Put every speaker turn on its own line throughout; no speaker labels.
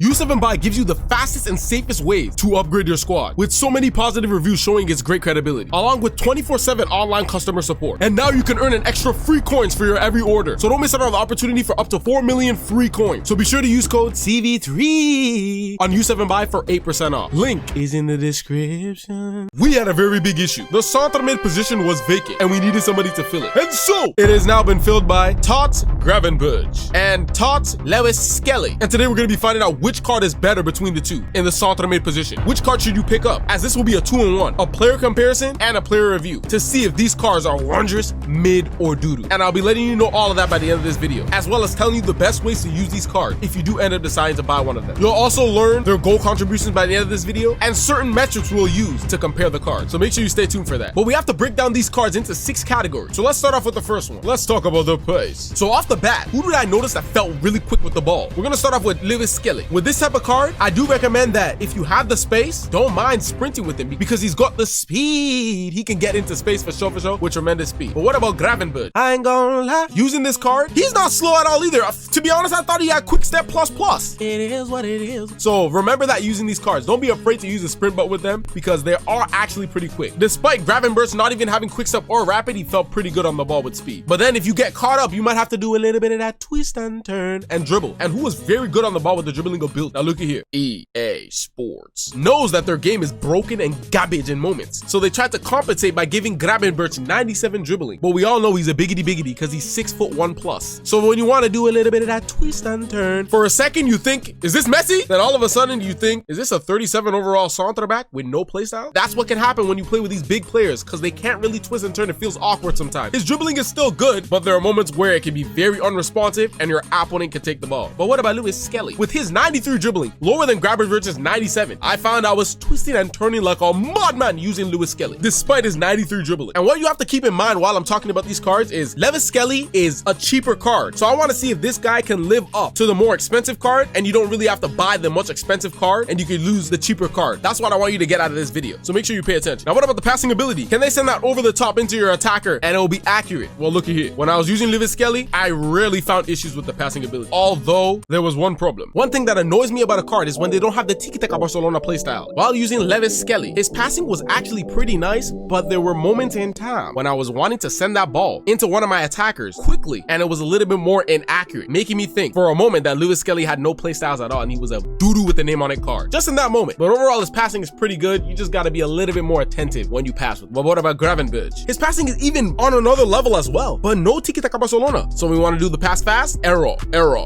U7 Buy gives you the fastest and safest ways to upgrade your squad, with so many positive reviews showing its great credibility, along with 24/7 online customer support. And now you can earn an extra free coins for your every order. So don't miss out on the opportunity for up to 4 million free coins. So be sure to use code CV3 on U7 Buy for 8% off. Link is in the description. We had a very big issue. The centre mid position was vacant and we needed somebody to fill it. And so it has now been filled by Tots, Gravenberch, and Tots, Lewis-Skelly. And today we're going to be finding out which card is better between the two in the centre mid position. Which card should you pick up? As this will be a 2-in-1, a player comparison and a player review to see if these cards are wondrous, mid, or doo-doo. And I'll be letting you know all of that by the end of this video, as well as telling you the best ways to use these cards if you do end up deciding to buy one of them. You'll also learn their goal contributions by the end of this video and certain metrics we'll use to compare the cards. So make sure you stay tuned for that. But we have to break down these cards into 6 categories. So let's start off with the first one. Let's talk about the pace. So off the bat, who did I notice that felt really quick with the ball? We're gonna start off with Lewis-Skelly. With this type of card, I do recommend that if you have the space, don't mind sprinting with him because he's got the speed. He can get into space for sure with tremendous speed. But what about Gravenberch? I ain't gonna lie. Using this card, he's not slow at all either. To be honest, I thought he had quick step plus. It is what it is. So remember that using these cards, don't be afraid to use a sprint button with them because they are actually pretty quick. Despite Gravenberch not even having quick step or rapid, he felt pretty good on the ball with speed. But then if you get caught up, you might have to do a little bit of that twist and turn and dribble. And who was very good on the ball with the dribbling ability? Now look at here. EA Sports knows that their game is broken and garbage in moments. So they tried to compensate by giving Gravenberch 97 dribbling. But we all know he's a biggity because he's 6'1+. So when you want to do a little bit of that twist and turn, for a second you think, is this Messi? Then all of a sudden you think, is this a 37 overall centre back with no playstyle? That's what can happen when you play with these big players because they can't really twist and turn. It feels awkward sometimes. His dribbling is still good, but there are moments where it can be very unresponsive and your opponent can take the ball. But what about Lewis-Skelly? With his 93 dribbling, lower than Gravenberch's 97, I found I was twisting and turning like a madman using Lewis-Skelly, despite his 93 dribbling. And what you have to keep in mind while I'm talking about these cards is Lewis-Skelly is a cheaper card. So I want to see if this guy can live up to the more expensive card and you don't really have to buy the much expensive card and you can lose the cheaper card. That's what I want you to get out of this video. So make sure you pay attention. Now what about the passing ability? Can they send that over the top into your attacker and it will be accurate? Well, look at here. When I was using Lewis-Skelly, I rarely found issues with the passing ability. Although there was one problem. One thing that annoys me about a card is when they don't have the Tiki-Taka Barcelona playstyle. While using Lewis-Skelly, his passing was actually pretty nice, but there were moments in time when I was wanting to send that ball into one of my attackers quickly and it was a little bit more inaccurate, making me think for a moment that Lewis-Skelly had no playstyles at all and he was a doo-doo with the name on it card. Just in that moment. But overall, his passing is pretty good. You just got to be a little bit more attentive when you pass with. But what about Gravenberch? His passing is even on another level as well, but no Tiki-Taka Barcelona. So we want to do the pass fast, error.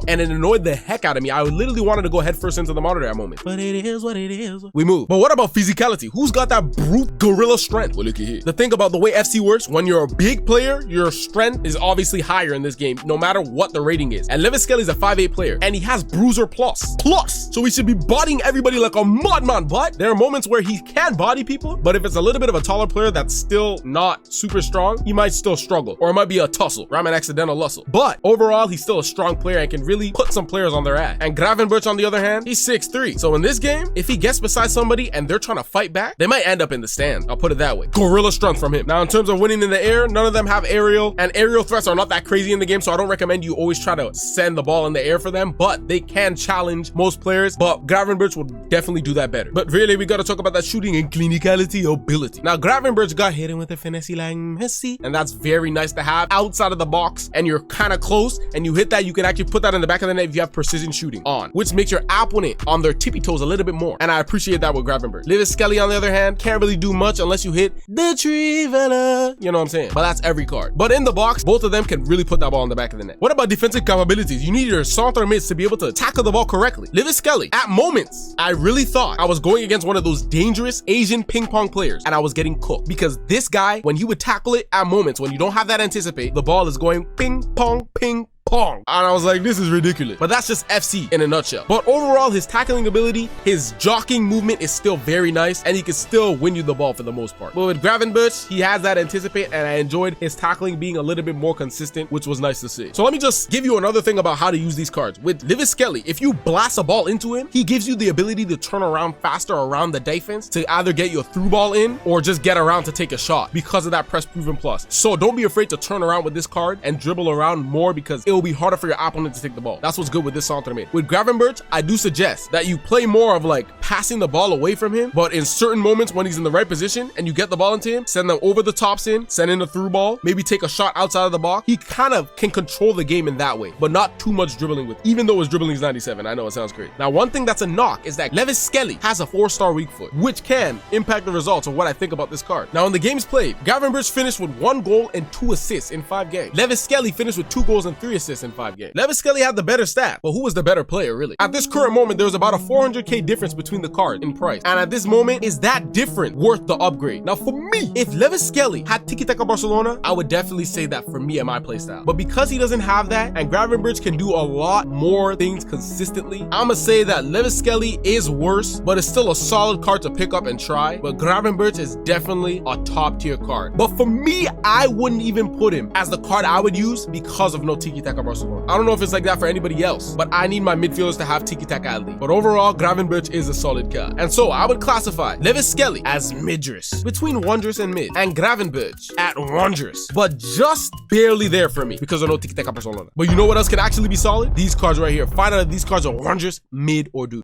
And it annoyed the heck out of me. I literally wanted to go head first into the monitor at that moment. But it is what it is. We move. But what about physicality? Who's got that brute gorilla strength? Well, look at here. The thing about the way FC works, when you're a big player, your strength is obviously higher in this game, no matter what the rating is. And Lewis-Skelly is a 5'8" player, and he has bruiser plus. So he should be bodying everybody like a madman. But there are moments where he can body people, but if it's a little bit of a taller player that's still not super strong, he might still struggle, or it might be a tussle, or I'm an accidental tussle. But overall, he's still a strong player and can really put some players on their ass. And Gravenberch, on the other hand, he's 6'3". So in this game, if he gets beside somebody and they're trying to fight back, they might end up in the stand. I'll put it that way. Gorilla strength from him. Now, in terms of winning in the air, none of them have aerial, and aerial threats are not that crazy in the game, so I don't recommend you always try to send the ball in the air for them, but they can challenge most players, but Gravenberch will definitely do that better. But really, we got to talk about that shooting and clinicality ability. Now, Gravenberch got hit with a finesse like Messi, and that's very nice to have outside of the box, and you're kind of close, and you hit that, you can actually put that in the back of the net if you have precision shooting on, which makes your opponent on their tippy toes a little bit more, and I appreciate that with Gravenberch. Lewis-Skelly, on the other hand, can't really do much unless you hit the Trivella, you know what I'm saying? But that's every card. But in the box, both of them can really put that ball in the back of the net. What about defensive capabilities? You need your centre mids to be able to tackle the ball correctly. Lewis-Skelly, at moments, I really thought I was going against one of those dangerous Asian ping pong players, and I was getting cooked because this guy, when he would tackle it at moments when you don't have that anticipate, the ball is going ping pong, ping pong. And I was like, this is ridiculous. But that's just FC in a nutshell. But overall, his tackling ability, his jockeying movement is still very nice, and he can still win you the ball for the most part. But with Gravenberch, he has that anticipate, and I enjoyed his tackling being a little bit more consistent, which was nice to see. So let me just give you another thing about how to use these cards. With Lewis-Skelly, if you blast a ball into him, he gives you the ability to turn around faster around the defense to either get your through ball in or just get around to take a shot because of that press proven plus. So don't be afraid to turn around with this card and dribble around more because it'll will be harder for your opponent to take the ball. That's what's good with this centre mid. With Gravenberch, I do suggest that you play more of like passing the ball away from him, but in certain moments when he's in the right position and you get the ball into him, send them over the tops in, send in a through ball, maybe take a shot outside of the box. He kind of can control the game in that way, but not too much dribbling with, even though his dribbling is 97. I know it sounds great. Now, one thing that's a knock is that Lewis-Skelly has a 4-star weak foot, which can impact the results of what I think about this card. Now, in the games played, Gravenberch finished with 1 goal and 2 assists in 5 games. Lewis-Skelly finished with 2 goals and 3 assists in 5 games. Lewis-Skelly had the better stat, but who was the better player, really? At this current moment, there was about a 400k difference between the cards in price. And at this moment, is that different worth the upgrade? Now, for me, if Lewis-Skelly had Tiki-Taka Barcelona, I would definitely say that for me and my playstyle. But because he doesn't have that, and Gravenberch can do a lot more things consistently, I'ma say that Lewis-Skelly is worse, but it's still a solid card to pick up and try. But Gravenberch is definitely a top tier card. But for me, I wouldn't even put him as the card I would use because of no Tiki-Taka Barcelona. I don't know if it's like that for anybody else, but I need my midfielders to have Tiki-Taka at least. But overall, Gravenberch is a solid card. And so I would classify Lewis-Skelly as midrous, between wondrous and mid, and Gravenberch at wondrous, but just barely there for me because of no Tiki-Taka Barcelona. But you know what else can actually be solid? These cards right here. Find out if these cards are wondrous, mid, or dude.